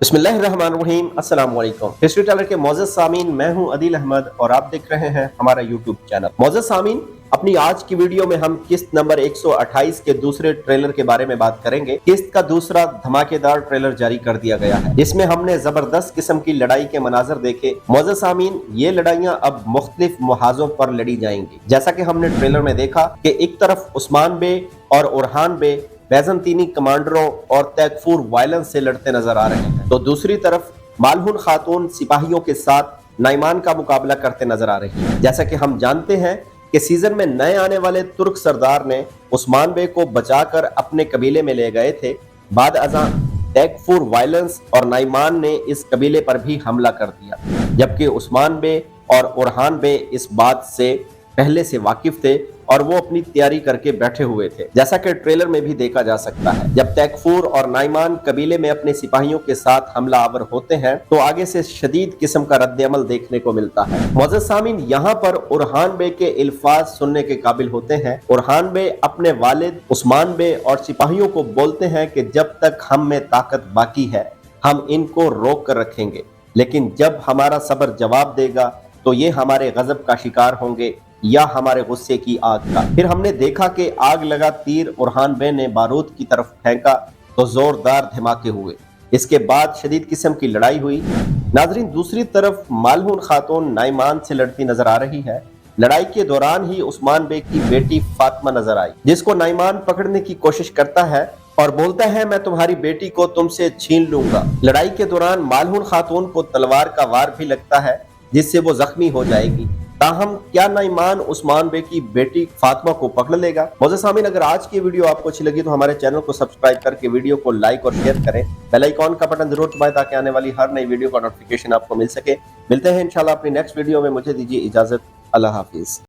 बिस्मिल्लाहिर्रहमानिर्रहीम, अस्सलाम वालेकुम। हिस्ट्री टेलर के मोअज़्ज़ज़ सामीन, मैं हूं अदील अहमद और आप देख रहे हैं हमारा यूट्यूब चैनल। मोअज़्ज़ज़ सामीन, अपनी आज की वीडियो में हम किस्त नंबर 128 के दूसरे ट्रेलर के बारे में बात करेंगे। किस्त का दूसरा धमाकेदार ट्रेलर जारी कर दिया गया है, जिसमें हमने जबरदस्त किस्म की लड़ाई के मनाजर देखे। मोअज़्ज़ज़ सामीन, ये लड़ाइयां अब मुख्तलिफ मुहाजों पर लड़ी जाएंगी। जैसा कि हमने ट्रेलर में देखा कि एक तरफ उस्मान बे और उरहान बे बैजंतीनी कमांडरों और तैकफूर वायलेंस से लड़ते नजर आ रहे हैं, तो दूसरी तरफ मालहुन खातून सिपाहियों के साथ नाइमान का मुकाबला करते नजर आ रही है। जैसा कि हम जानते हैं कि सीजन में नए आने वाले तुर्क सरदार ने उस्मान बे को बचाकर अपने कबीले में ले गए थे। बाद अज़ां तैकफूर वायलेंस और नाइमान ने इस कबीले पर भी हमला कर दिया, जबकि उस्मान बे और उरहान बे इस बात से पहले से वाकिफ थे और वो अपनी तैयारी करके बैठे हुए थे, जैसा कि ट्रेलर में भी देखा जा सकता है। जब तैकफूर और नाइमान कबीले में अपने सिपाहियों के साथ हमला आवर होते हैं तो आगे से शदीद किस्म का रद्द-ए-अमल देखने को मिलता है। मुअज़्ज़ज़ सामीन, यहाँ पर उरहान बे के इल्फाज सुनने के काबिल होते हैं। उरहान बे अपने वालिद उस्मान बे और सिपाहियों को बोलते हैं कि जब तक हम में ताकत बाकी है हम इनको रोक कर रखेंगे, लेकिन जब हमारा सब्र जवाब देगा तो ये हमारे गजब का शिकार होंगे या हमारे गुस्से की आग का। फिर हमने देखा कि आग लगा तीर उरहान बे ने बारूद की तरफ फेंका तो जोरदार धमाके हुए। इसके बाद शदीद किस्म की लड़ाई हुई। नाजरीन, दूसरी तरफ मालहुन खातून नाइमान से लड़ती नजर आ रही है। लड़ाई के दौरान ही उस्मान बे की बेटी फातिमा नजर आई, जिसको नाइमान पकड़ने की कोशिश करता है और बोलता है मैं तुम्हारी बेटी को तुमसे छीन लूंगा। लड़ाई के दौरान मालहुन खातून को तलवार का वार भी लगता है, जिससे वो जख्मी हो जाएगी। ताहम क्या नाइमान उस्मान बे की बेटी फातिमा को पकड़ लेगा? मुअज़्ज़ज़ सामीन, अगर आज की वीडियो आपको अच्छी लगी तो हमारे चैनल को सब्सक्राइब करके वीडियो को लाइक और शेयर करें। बेल आइकॉन का बटन जरूर दबाएं ताकि आने वाली हर नई वीडियो का नोटिफिकेशन आपको मिल सके। मिलते हैं इंशाल्लाह अपनी नेक्स्ट वीडियो में। मुझे दीजिए इजाजत। अल्लाह हाफिज।